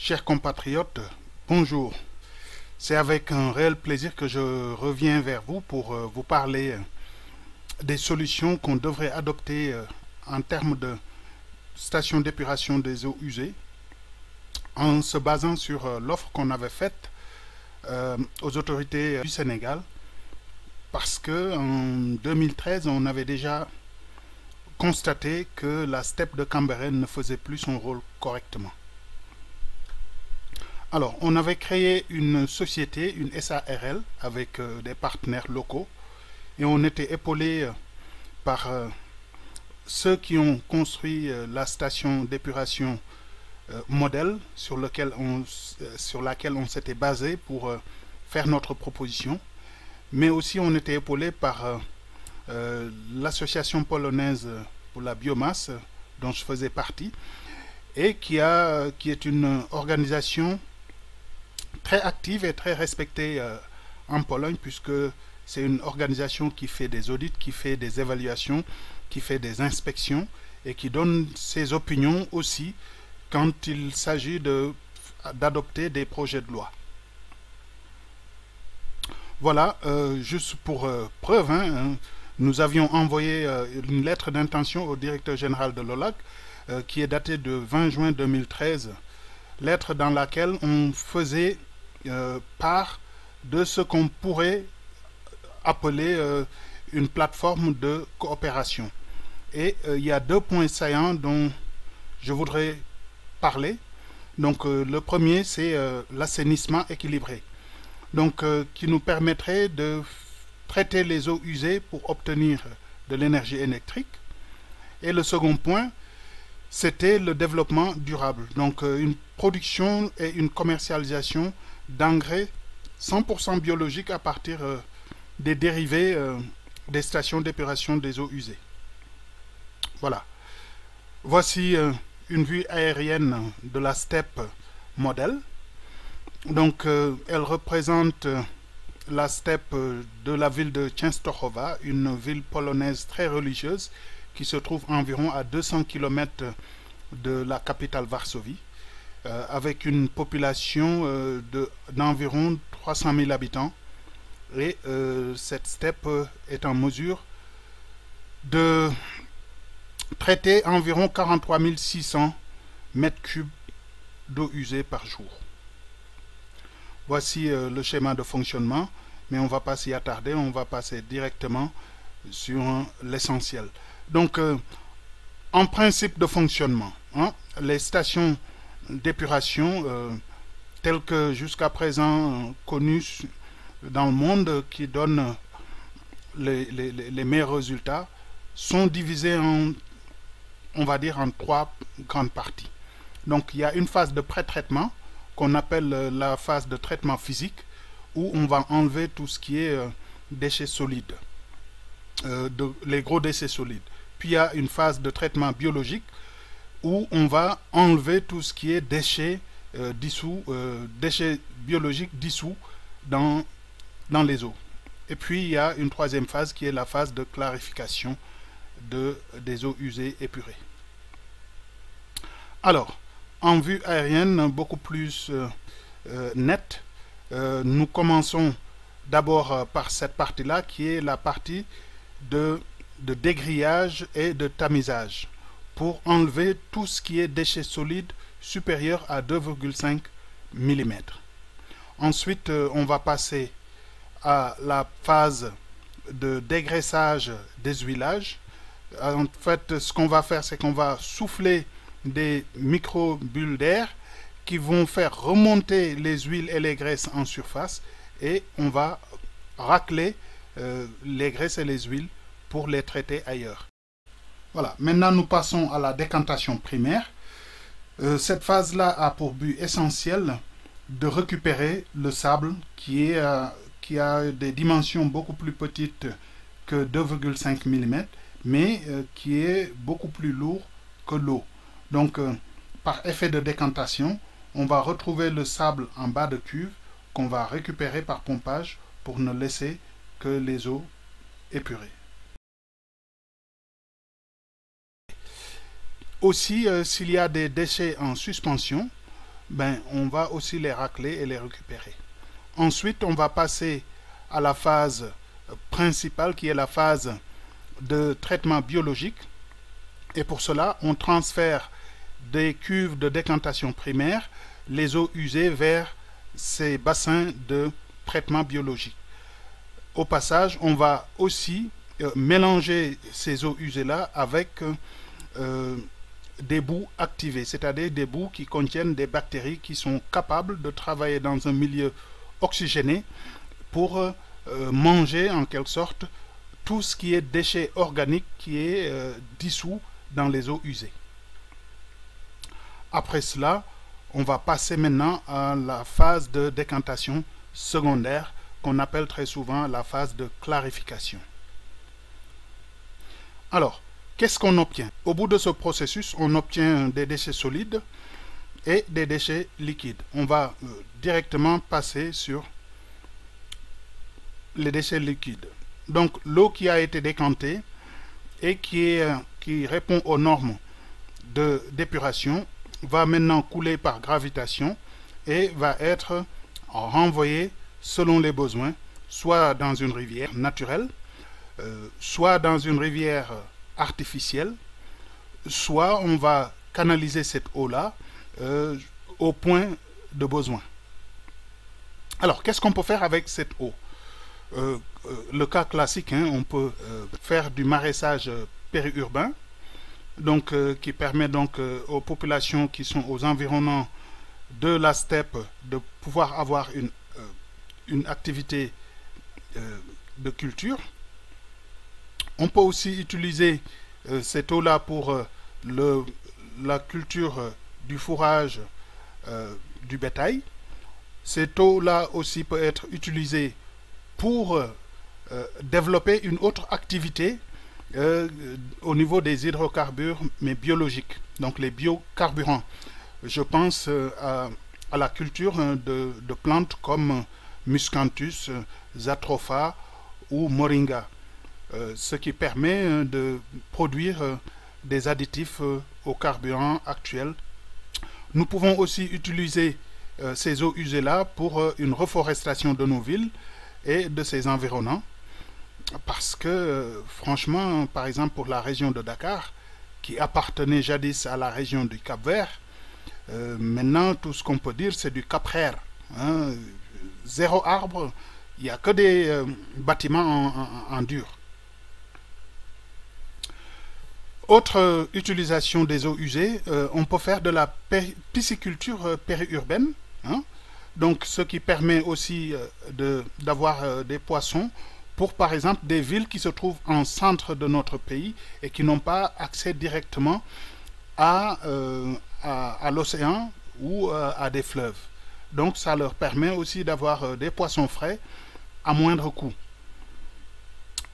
Chers compatriotes, bonjour. C'est avec un réel plaisir que je reviens vers vous pour vous parler des solutions qu'on devrait adopter en termes de stations d'épuration des eaux usées en se basant sur l'offre qu'on avait faite aux autorités du Sénégal parce que en 2013 on avait déjà constaté que la steppe de Cambérène ne faisait plus son rôle correctement. Alors, on avait créé une société, une SARL, avec des partenaires locaux, et on était épaulé par ceux qui ont construit la station d'épuration modèle sur laquelle on s'était basé pour faire notre proposition, mais aussi on était épaulé par l'association polonaise pour la biomasse dont je faisais partie et qui est une organisation très active et très respectée en Pologne puisque c'est une organisation qui fait des audits, qui fait des évaluations, qui fait des inspections et qui donne ses opinions aussi quand il s'agit d'adopter des projets de loi. Voilà, juste pour preuve, nous avions envoyé une lettre d'intention au directeur général de l'OLAC qui est datée de 20 juin 2013, lettre dans laquelle on faisait part de ce qu'on pourrait appeler une plateforme de coopération. Et il y a deux points saillants dont je voudrais parler. Donc le premier, c'est l'assainissement équilibré. Donc qui nous permettrait de traiter les eaux usées pour obtenir de l'énergie électrique. Et le second point, c'était le développement durable. Donc une production et une commercialisation d'engrais 100% biologiques à partir des dérivés des stations d'épuration des eaux usées. Voilà. Voici une vue aérienne de la steppe modèle. Donc elle représente la steppe de la ville de Częstochowa, une ville polonaise très religieuse qui se trouve environ à 200 km de la capitale Varsovie, avec une population d'environ 300 000 habitants. Et cette steppe est en mesure de traiter environ 43 600 mètres cubes d'eau usée par jour. Voici le schéma de fonctionnement, mais on ne va pas s'y attarder, on va passer directement sur l'essentiel. Donc, en principe de fonctionnement, les stations d'épuration telles que jusqu'à présent connues dans le monde qui donnent les meilleurs résultats sont divisées en, on va dire, en trois grandes parties. Donc, il y a une phase de pré-traitement qu'on appelle la phase de traitement physique où on va enlever tout ce qui est déchets solides, les gros déchets solides. Puis il y a une phase de traitement biologique où on va enlever tout ce qui est déchets dissous, déchets biologiques dissous dans les eaux. Et puis il y a une troisième phase qui est la phase de clarification des eaux usées épurées. Alors, en vue aérienne beaucoup plus nette, nous commençons d'abord par cette partie-là qui est la partie de dégrillage et de tamisage pour enlever tout ce qui est déchets solides supérieurs à 2,5 mm. Ensuite, on va passer à la phase de dégraissage des huilages. En fait, ce qu'on va faire, c'est qu'on va souffler des micro-bulles d'air qui vont faire remonter les huiles et les graisses en surface et on va racler les graisses et les huiles pour les traiter ailleurs. Voilà, maintenant nous passons à la décantation primaire. Cette phase-là a pour but essentiel de récupérer le sable qui a des dimensions beaucoup plus petites que 2,5 mm, mais qui est beaucoup plus lourd que l'eau. Donc, par effet de décantation, on va retrouver le sable en bas de cuve qu'on va récupérer par pompage pour ne laisser que les eaux épurées. Aussi, s'il y a des déchets en suspension, on va aussi les racler et les récupérer. Ensuite, on va passer à la phase principale qui est la phase de traitement biologique. Et pour cela, on transfère des cuves de décantation primaire les eaux usées vers ces bassins de traitement biologique. Au passage, on va aussi mélanger ces eaux usées-là avec des boues activées, c'est-à-dire des boues qui contiennent des bactéries qui sont capables de travailler dans un milieu oxygéné pour manger en quelque sorte tout ce qui est déchets organiques qui est dissous dans les eaux usées. Après cela, on va passer maintenant à la phase de décantation secondaire qu'on appelle très souvent la phase de clarification. Alors, qu'est-ce qu'on obtient? Au bout de ce processus, on obtient des déchets solides et des déchets liquides. On va directement passer sur les déchets liquides. Donc, l'eau qui a été décantée et qui répond aux normes d'épuration va maintenant couler par gravitation et va être renvoyée selon les besoins, soit dans une rivière naturelle, soit dans une rivière artificielle, soit on va canaliser cette eau-là au point de besoin. Alors, qu'est-ce qu'on peut faire avec cette eau? Le cas classique, on peut faire du maraîchage périurbain, donc qui permet donc aux populations qui sont aux environnants de la steppe de pouvoir avoir une activité de culture. On peut aussi utiliser cette eau-là pour la culture du fourrage du bétail. Cette eau-là aussi peut être utilisée pour développer une autre activité au niveau des hydrocarbures, mais biologiques, donc les biocarburants. Je pense à la culture de plantes comme Miscanthus, Zatropha ou Moringa, ce qui permet de produire des additifs aux carburants actuels. Nous pouvons aussi utiliser ces eaux usées-là pour une reforestation de nos villes et de ses environnants, parce que franchement, par exemple pour la région de Dakar, qui appartenait jadis à la région du Cap-Vert, maintenant tout ce qu'on peut dire c'est du Cap-Vert, zéro arbre, il n'y a que des bâtiments en dur. Autre utilisation des eaux usées, on peut faire de la pisciculture périurbaine, donc ce qui permet aussi d'avoir des poissons pour par exemple des villes qui se trouvent en centre de notre pays et qui n'ont pas accès directement à l'océan ou à des fleuves. Donc ça leur permet aussi d'avoir des poissons frais à moindre coût.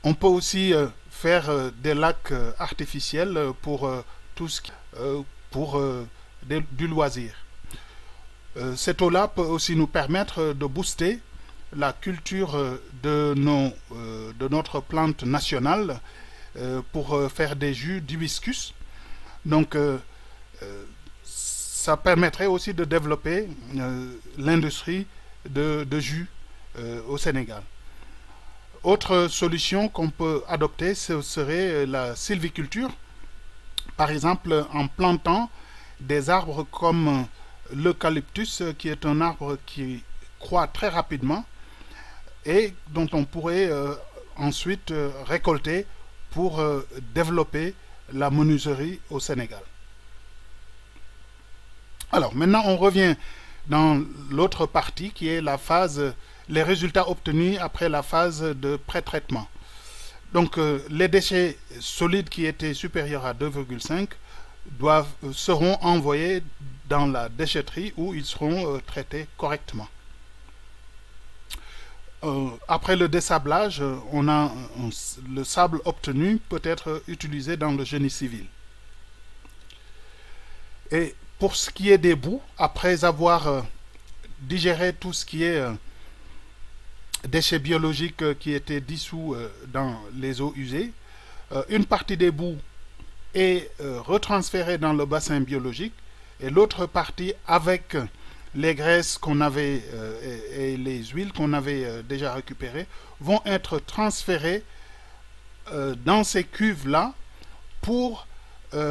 On peut aussi faire des lacs artificiels pour tout ce qui pour du loisir. Cette eau-là peut aussi nous permettre de booster la culture de notre plante nationale pour faire des jus d'hibiscus. Donc ça permettrait aussi de développer l'industrie de jus au Sénégal. Autre solution qu'on peut adopter, ce serait la sylviculture. Par exemple, en plantant des arbres comme l'eucalyptus, qui est un arbre qui croît très rapidement et dont on pourrait ensuite récolter pour développer la menuiserie au Sénégal. Alors, maintenant, on revient dans l'autre partie qui est la phase, les résultats obtenus après la phase de pré-traitement. Donc, les déchets solides qui étaient supérieurs à 2,5 seront envoyés dans la déchetterie où ils seront traités correctement. Après le dessablage, le sable obtenu peut être utilisé dans le génie civil. Et pour ce qui est des boues, après avoir digéré tout ce qui est déchets biologiques qui étaient dissous dans les eaux usées, une partie des boues est retransférée dans le bassin biologique et l'autre partie avec les graisses qu'on avait et les huiles qu'on avait déjà récupérées vont être transférées dans ces cuves-là pour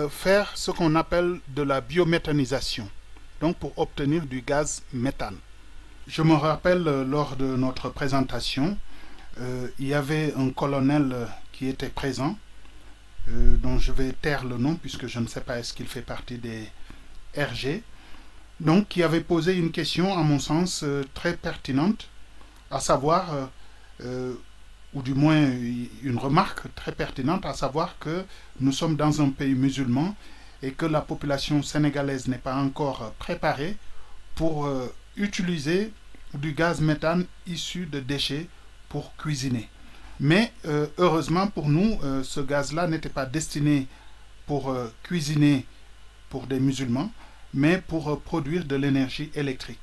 faire ce qu'on appelle de la biométhanisation, donc pour obtenir du gaz méthane. Je me rappelle lors de notre présentation, il y avait un colonel qui était présent, dont je vais taire le nom puisque je ne sais pas est-ce qu'il fait partie des RG, donc qui avait posé une question à mon sens très pertinente, à savoir, ou du moins une remarque très pertinente, à savoir que nous sommes dans un pays musulman et que la population sénégalaise n'est pas encore préparée pour utiliser du gaz méthane issu de déchets pour cuisiner. Mais heureusement pour nous, ce gaz-là n'était pas destiné pour cuisiner pour des musulmans, mais pour produire de l'énergie électrique.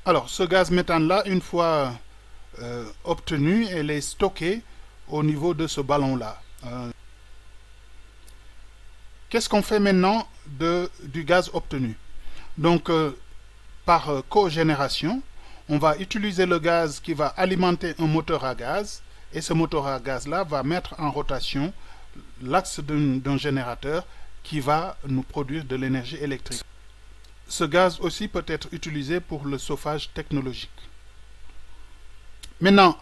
Alors, ce gaz méthane-là, une fois obtenu, elle est stockée au niveau de ce ballon-là. Qu'est-ce qu'on fait maintenant du gaz obtenu? Donc, par cogénération, on va utiliser le gaz qui va alimenter un moteur à gaz, et ce moteur à gaz-là va mettre en rotation l'axe d'un générateur qui va nous produire de l'énergie électrique. Ce gaz aussi peut être utilisé pour le chauffage technologique. Maintenant,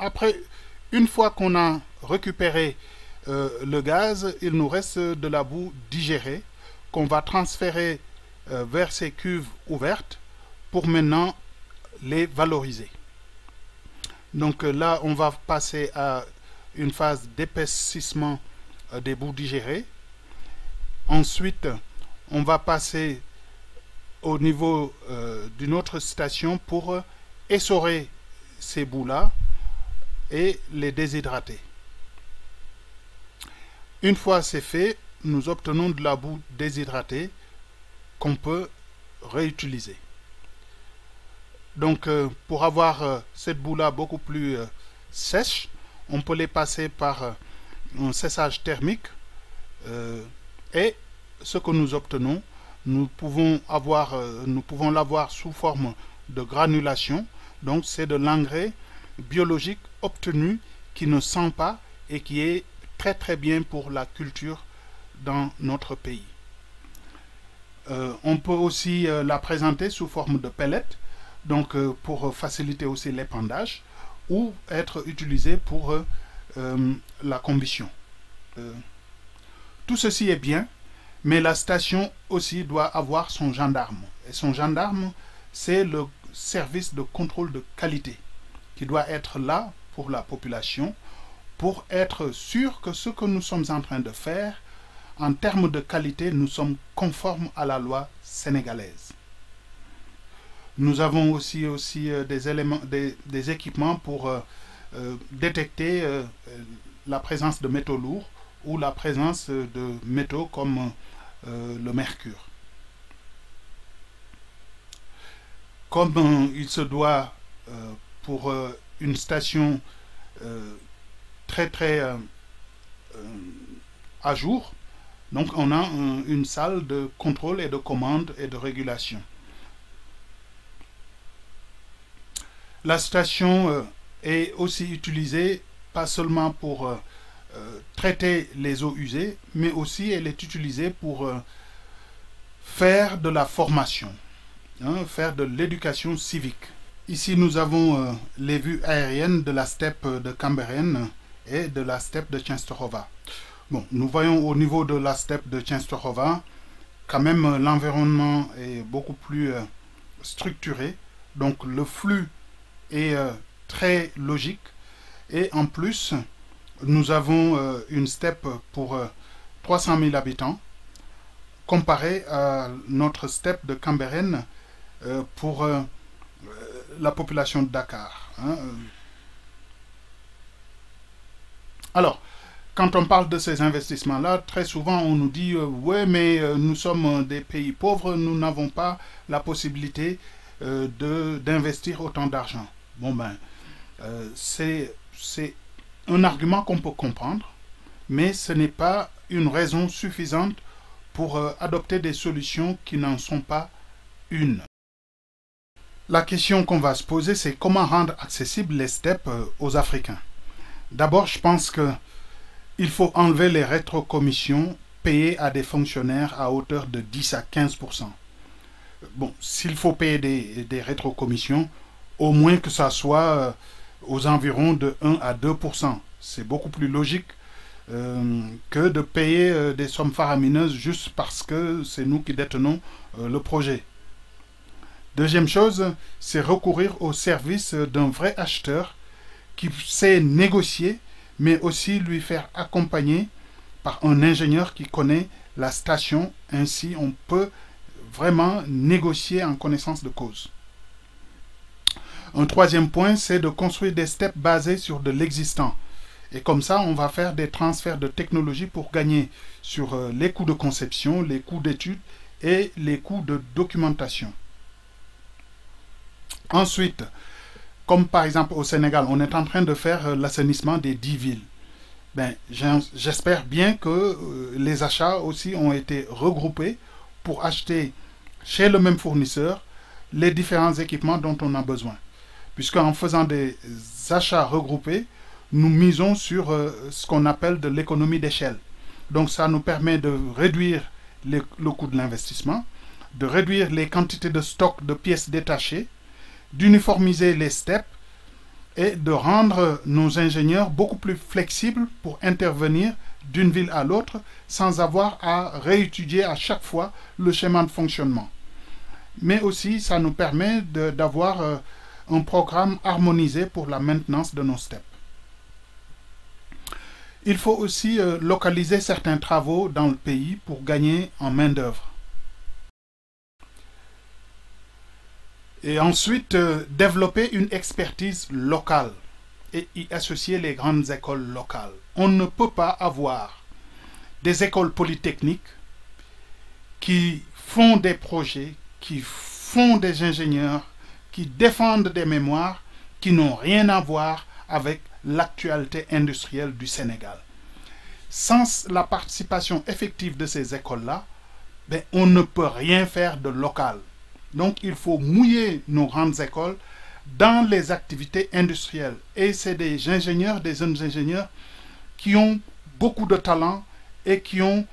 une fois qu'on a récupéré le gaz, il nous reste de la boue digérée qu'on va transférer vers ces cuves ouvertes pour maintenant les valoriser. Donc là, on va passer à une phase d'épaississement des boues digérées. Ensuite, on va passer au niveau d'une autre station pour essorer ces boues-là et les déshydrater. Une fois c'est fait, nous obtenons de la boue déshydratée qu'on peut réutiliser. Donc, pour avoir cette boue-là beaucoup plus sèche, on peut les passer par un séchage thermique et ce que nous obtenons, nous pouvons l'avoir sous forme de granulation. Donc, c'est de l'engrais biologique obtenu qui ne sent pas et qui est très très bien pour la culture dans notre pays. On peut aussi la présenter sous forme de pellets, donc pour faciliter aussi l'épandage, ou être utilisé pour la combustion. Tout ceci est bien, mais la station aussi doit avoir son gendarme. Et son gendarme, c'est le service de contrôle de qualité qui doit être là pour la population, pour être sûr que ce que nous sommes en train de faire, en termes de qualité, nous sommes conformes à la loi sénégalaise. Nous avons aussi des équipements pour détecter la présence de métaux lourds ou la présence de métaux comme le mercure. Comme il se doit pour une station très à jour, donc on a une salle de contrôle et de commande et de régulation. La station est aussi utilisée pas seulement pour traiter les eaux usées, mais aussi elle est utilisée pour faire de la formation, faire de l'éducation civique. Ici nous avons les vues aériennes de la steppe de Cambérène et de la steppe de Częstochowa. Bon, nous voyons au niveau de la steppe de Częstochowa, quand même l'environnement est beaucoup plus structuré, donc le flux est très logique, et en plus nous avons une steppe pour 300 000 habitants comparé à notre steppe de Cambérène pour la population de Dakar. Alors, quand on parle de ces investissements-là, très souvent on nous dit ouais, mais nous sommes des pays pauvres, nous n'avons pas la possibilité d'investir autant d'argent. Bon ben, c'est un argument qu'on peut comprendre, mais ce n'est pas une raison suffisante pour adopter des solutions qui n'en sont pas une. La question qu'on va se poser, c'est comment rendre accessibles les steppes aux Africains. D'abord, je pense qu'il faut enlever les rétrocommissions payées à des fonctionnaires à hauteur de 10 à 15%. Bon, s'il faut payer des rétrocommissions, au moins que ça soit aux environs de 1 à 2%. C'est beaucoup plus logique que de payer des sommes faramineuses juste parce que c'est nous qui détenons le projet. Deuxième chose, c'est recourir au service d'un vrai acheteur qui sait négocier, mais aussi lui faire accompagner par un ingénieur qui connaît la station. Ainsi, on peut vraiment négocier en connaissance de cause. Un troisième point, c'est de construire des steps basés sur de l'existant. Et comme ça, on va faire des transferts de technologie pour gagner sur les coûts de conception, les coûts d'études et les coûts de documentation. Ensuite, comme par exemple au Sénégal, on est en train de faire l'assainissement des 10 villes. Ben, j'espère bien que les achats aussi ont été regroupés pour acheter chez le même fournisseur les différents équipements dont on a besoin. Puisqu'en faisant des achats regroupés, nous misons sur ce qu'on appelle de l'économie d'échelle. Donc ça nous permet de réduire le coût de l'investissement, de réduire les quantités de stock de pièces détachées, d'uniformiser les steps et de rendre nos ingénieurs beaucoup plus flexibles pour intervenir d'une ville à l'autre sans avoir à réétudier à chaque fois le schéma de fonctionnement. Mais aussi, ça nous permet d'avoir un programme harmonisé pour la maintenance de nos steps. Il faut aussi localiser certains travaux dans le pays pour gagner en main-d'œuvre. Et ensuite, développer une expertise locale et y associer les grandes écoles locales. On ne peut pas avoir des écoles polytechniques qui font des projets, qui font des ingénieurs, qui défendent des mémoires, qui n'ont rien à voir avec l'actualité industrielle du Sénégal. Sans la participation effective de ces écoles-là, ben, on ne peut rien faire de local. Donc, il faut mouiller nos grandes écoles dans les activités industrielles. Et c'est des ingénieurs, des jeunes ingénieurs qui ont beaucoup de talent et qui ont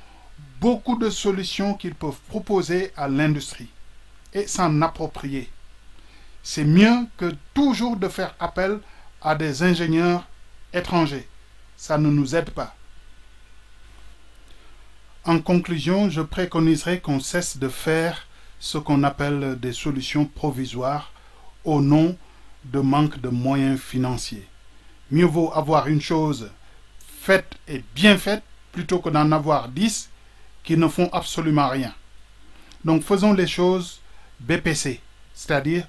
beaucoup de solutions qu'ils peuvent proposer à l'industrie et s'en approprier. C'est mieux que toujours de faire appel à des ingénieurs étrangers. Ça ne nous aide pas. En conclusion, je préconiserai qu'on cesse de faire ce qu'on appelle des solutions provisoires au nom de manque de moyens financiers. Mieux vaut avoir une chose faite et bien faite plutôt que d'en avoir 10 qui ne font absolument rien. Donc faisons les choses BPC, c'est-à-dire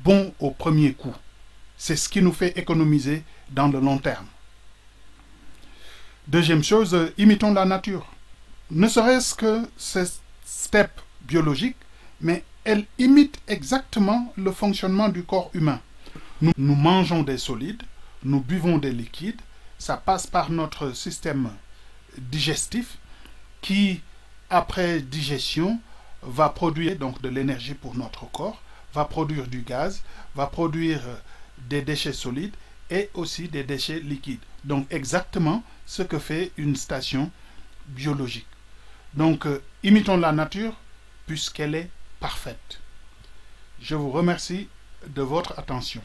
bon au premier coup. C'est ce qui nous fait économiser dans le long terme. Deuxième chose, imitons la nature. Ne serait-ce que cette step biologique, mais elle imite exactement le fonctionnement du corps humain. Nous mangeons des solides, nous buvons des liquides, ça passe par notre système digestif qui, après digestion, va produire donc de l'énergie pour notre corps, va produire du gaz, va produire des déchets solides et aussi des déchets liquides. Donc exactement ce que fait une station biologique. Donc imitons la nature puisqu'elle est parfaite. Je vous remercie de votre attention.